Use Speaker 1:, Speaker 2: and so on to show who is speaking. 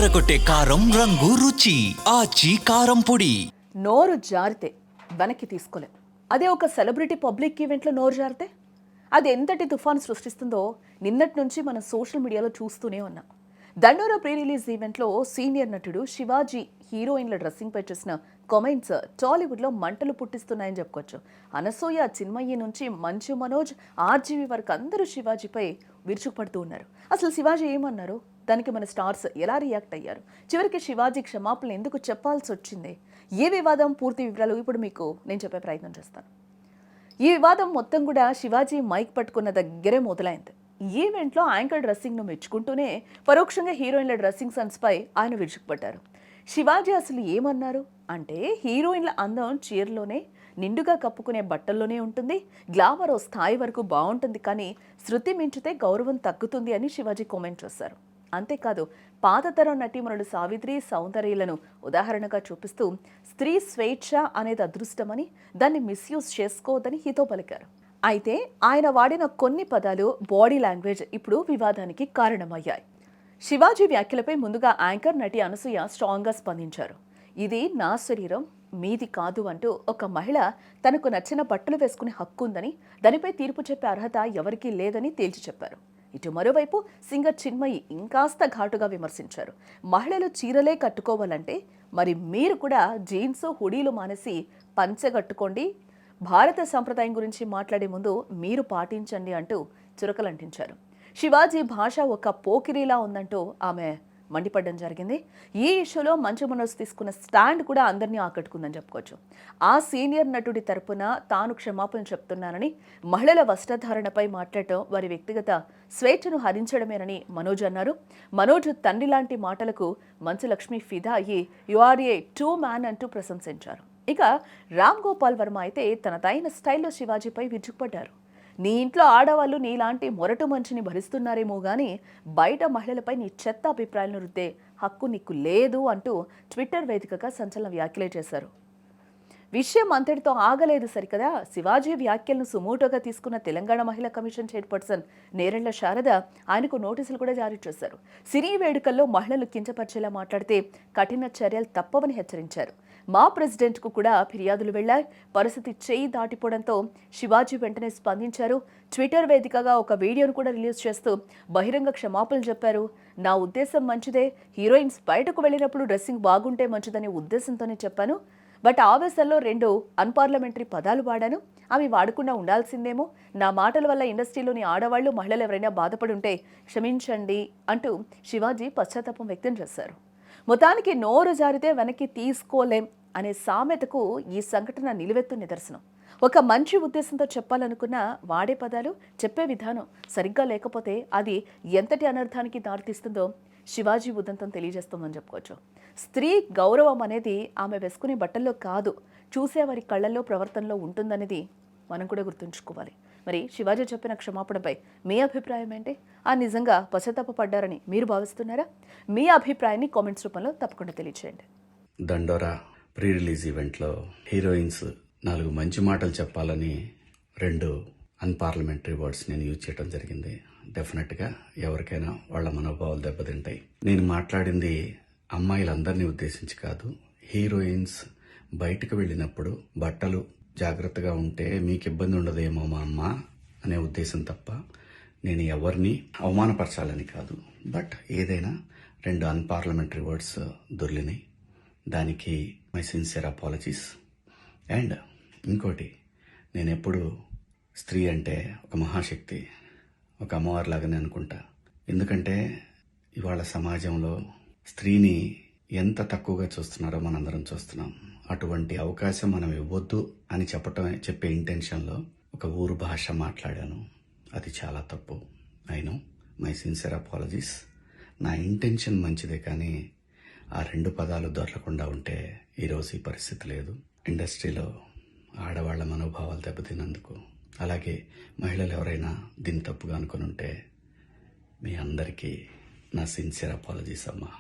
Speaker 1: అదరగొట్టే కారం రంగు రుచి ఆచి కారం పొడి.
Speaker 2: నోరు జారితే వెనక్కి తీసుకోలేం. అదే ఒక సెలబ్రిటీ పబ్లిక్ ఈవెంట్లో నోరు జారితే అది ఎంతటి తుఫాను సృష్టిస్తుందో నిన్నటి నుంచి మనం సోషల్ మీడియాలో చూస్తూనే ఉన్నాం. దండోరా ప్రీ రిలీజ్ ఈవెంట్లో సీనియర్ నటుడు శివాజీ హీరోయిన్ల డ్రెస్సింగ్పై చేసిన కామెంట్స్ టాలీవుడ్లో మంటలు పుట్టిస్తున్నాయని చెప్పుకోవచ్చు. అనసూయ, చిన్మయ్యి నుంచి మంచు మనోజ్, ఆర్జీవి వరకు అందరూ శివాజీపై విరుచుకుపడుతూ ఉన్నారు. అసలు శివాజీ ఏమన్నారు, దానికి మన స్టార్స్ ఎలా రియాక్ట్ అయ్యారు, చివరికి శివాజీ క్షమాపణలు ఎందుకు చెప్పాల్సి వచ్చింది, ఏ వివాదం, పూర్తి వివరాలు ఇప్పుడు మీకు నేను చెప్పే ప్రయత్నం చేస్తాను. ఈ వివాదం మొత్తం కూడా శివాజీ మైక్ పట్టుకున్న దగ్గరే మొదలైంది. ఈవెంట్లో యాంకర్ డ్రెస్సింగ్ను మెచ్చుకుంటూనే పరోక్షంగా హీరోయిన్ల డ్రెస్సింగ్ సెన్స్పై ఆయన విరుచుకుపడ్డారు. శివాజీ అసలు ఏమన్నారు అంటే, హీరోయిన్ల అందం చీరలోనే, నిండుగా కప్పుకునే బట్టల్లోనే ఉంటుంది, గ్లామర్ ఓ స్థాయి వరకు బాగుంటుంది, కానీ శృతి మించితే గౌరవం తగ్గుతుంది అని శివాజీ కామెంట్ చేశారు. అంతేకాదు, పాతతరం నటీమణులు సావిత్రి, సౌందర్యలను ఉదాహరణగా చూపిస్తూ స్త్రీ స్వేచ్ఛ అనేది అదృష్టమని, దాన్ని మిస్యూజ్ చేసుకోవద్దని హితో పలికారు. అయితే ఆయన వాడిన కొన్ని పదాలు, బాడీ లాంగ్వేజ్ ఇప్పుడు వివాదానికి కారణమయ్యాయి. శివాజీ వ్యాఖ్యలపై ముందుగా యాంకర్ నటి అనసూయ స్ట్రాంగ్గా స్పందించారు. ఇది నా శరీరం, మీది కాదు అంటూ ఒక మహిళ తనకు నచ్చిన బట్టలు వేసుకునే హక్కు ఉందని, దానిపై తీర్పు చెప్పే అర్హత ఎవరికీ లేదని తేల్చి చెప్పారు. ఇటు మరోవైపు సింగర్ చిన్మయి ఇంకాస్త ఘాటుగా విమర్శించారు. మహిళలు చీరలే కట్టుకోవాలంటే మరి మీరు కూడా జీన్స్, హుడీలు మానేసి పంచెగట్టుకోండి, భారత సంప్రదాయం గురించి మాట్లాడే ముందు మీరు పాటించండి అంటూ చురకలంటించారు. శివాజీ భాష ఒక పోకిరీలా ఉందంటూ ఆమె మండిపడడం జరిగింది. ఈ ఇష్యూలో మంచు మనోజ్ తీసుకున్న స్టాండ్ కూడా అందరినీ ఆకట్టుకుందని చెప్పుకోవచ్చు. ఆ సీనియర్ నటుడి తరపున తాను క్షమాపణ చెప్తున్నానని, మహిళల వస్త్రధారణపై మాట్లాడటం వారి వ్యక్తిగత స్వేచ్ఛను హరించడమేనని మనోజ్ అన్నారు. మనోజ్ తండ్రి లాంటి మాటలకు మంచు లక్ష్మి ఫిదా అయ్యి you are a too man అంటూ ప్రశంసించారు. ఇక రామ్ గోపాల్ వర్మ అయితే తన తైన స్టైల్లో శివాజీపై విరుచుకుపడ్డారు. నీ ఇంట్లో ఆడవాళ్ళు నీలాంటి మొరటు మంచిని భరిస్తున్నారేమో గానీ బయట మహిళలపై నీ చెత్త అభిప్రాయాలను రుద్దే హక్కు నీకు లేదు అంటూ ట్విట్టర్ వేదికగా సంచలన వ్యాఖ్యలే చేశారు. విషయం అంతటితో ఆగలేదు సరికదా, శివాజీ వ్యాఖ్యలను సుమోటోగా తీసుకున్న తెలంగాణ మహిళా కమిషన్ చైర్పర్సన్ నేరెళ్ల శారద ఆయనకు నోటీసులు కూడా జారీ చేశారు. సినీ వేడుకల్లో మహిళలు కించపరిచేలా మాట్లాడితే కఠిన చర్యలు తప్పవని హెచ్చరించారు. మా ప్రెసిడెంట్కు కూడా ఫిర్యాదులు వెళ్లాయి. పరిస్థితి చేయి దాటిపోవడంతో శివాజీ వెంటనే స్పందించారు. ట్విట్టర్ వేదికగా ఒక వీడియోను కూడా రిలీజ్ చేస్తూ బహిరంగ క్షమాపణలు చెప్పారు. నా ఉద్దేశం మంచిదే, హీరోయిన్స్ బయటకు వెళ్ళినప్పుడు డ్రెస్సింగ్ బాగుంటే మంచిదనే ఉద్దేశంతోనే చెప్పాను. బట్ ఆవేశంలో 2 అన్పార్లమెంటరీ పదాలు వాడాను. అవి వాడకుండా ఉండాల్సిందేమో. నా మాటల వల్ల ఇండస్ట్రీలోని ఆడవాళ్లు, మహిళలు ఎవరైనా బాధపడి ఉంటే క్షమించండి అంటూ శివాజీ పశ్చాత్తాపం వ్యక్తం చేశారు. మొత్తానికి నోరు జారితే వెనక్కి తీసుకోలేం అనే సామెతకు ఈ సంఘటన నిలువెత్తు నిదర్శనం. ఒక మంచి ఉద్దేశంతో చెప్పాలనుకున్న వాడే పదాలు, చెప్పే విధానం సరిగ్గా లేకపోతే అది ఎంతటి అనర్థానికి దారితీస్తుందో శివాజీ ఉదంతం తెలియజేస్తామని చెప్పుకోవచ్చు. స్త్రీ గౌరవం అనేది ఆమె వేసుకునే బట్టల్లో కాదు, చూసేవారి కళ్ళల్లో, ప్రవర్తనలో ఉంటుందనేది మనం కూడా గుర్తుంచుకోవాలి. మరి శివాజీ చెప్పిన క్షమాపణపై మీ అభిప్రాయం ఏంటి? ఆ నిజంగా పశ్చాత్తాపడ్డారని మీరు భావిస్తున్నారా? మీ అభిప్రాయాన్ని కామెంట్స్ రూపంలో తప్పకుండా తెలియచేయండి.
Speaker 3: దండోరా ప్రీ రిలీజ్ ఈవెంట్లో హీరోయిన్స్ 4 మంచి మాటలు చెప్పాలని 2 అన్పార్లమెంటరీ వర్డ్స్ నేను యూజ్ చేయడం జరిగింది. డెఫినెట్గా ఎవరికైనా వాళ్ళ మనోభావాలు దెబ్బతింటాయి. నేను మాట్లాడింది అమ్మాయిలందరినీ ఉద్దేశించి కాదు. హీరోయిన్స్ బయటకు వెళ్ళినప్పుడు బట్టలు జాగ్రత్తగా ఉంటే మీకు ఇబ్బంది ఉండదేమో మా అమ్మ అనే ఉద్దేశం తప్ప నేను ఎవరిని అవమానపరచాలని కాదు. బట్ ఏదైనా 2 అన్పార్లమెంటరీ వర్డ్స్ దొర్లినాయి. దానికి మై సిన్సియర్ అపాలజీస్. అండ్ ఇంకోటి, నేను ఎప్పుడు స్త్రీ అంటే ఒక మహాశక్తి, ఒక అమ్మవారిలాగానే అనుకుంటా. ఎందుకంటే ఇవాళ సమాజంలో స్త్రీని ఎంత తక్కువగా చూస్తున్నారో మనందరం చూస్తున్నాం. అటువంటి అవకాశం మనం ఇవ్వద్దు అని చెప్పే ఇంటెన్షన్లో ఒక ఊరు భాష మాట్లాడాను. అది చాలా తప్పు. I know, my sincere apologies. నా ఇంటెన్షన్ మంచిదే, కానీ ఆ 2 పదాలు దొరకకుండా ఉంటే ఈరోజు ఈ పరిస్థితి లేదు. ఇండస్ట్రీలో ఆడవాళ్ల మనోభావాలు దెబ్బతిన్నందుకు, అలాగే మహిళలు ఎవరైనా దీన్ని తప్పుగా అనుకుని ఉంటే మీ అందరికీ నా సిన్సియర్ అపాలజీస్ అమ్మా.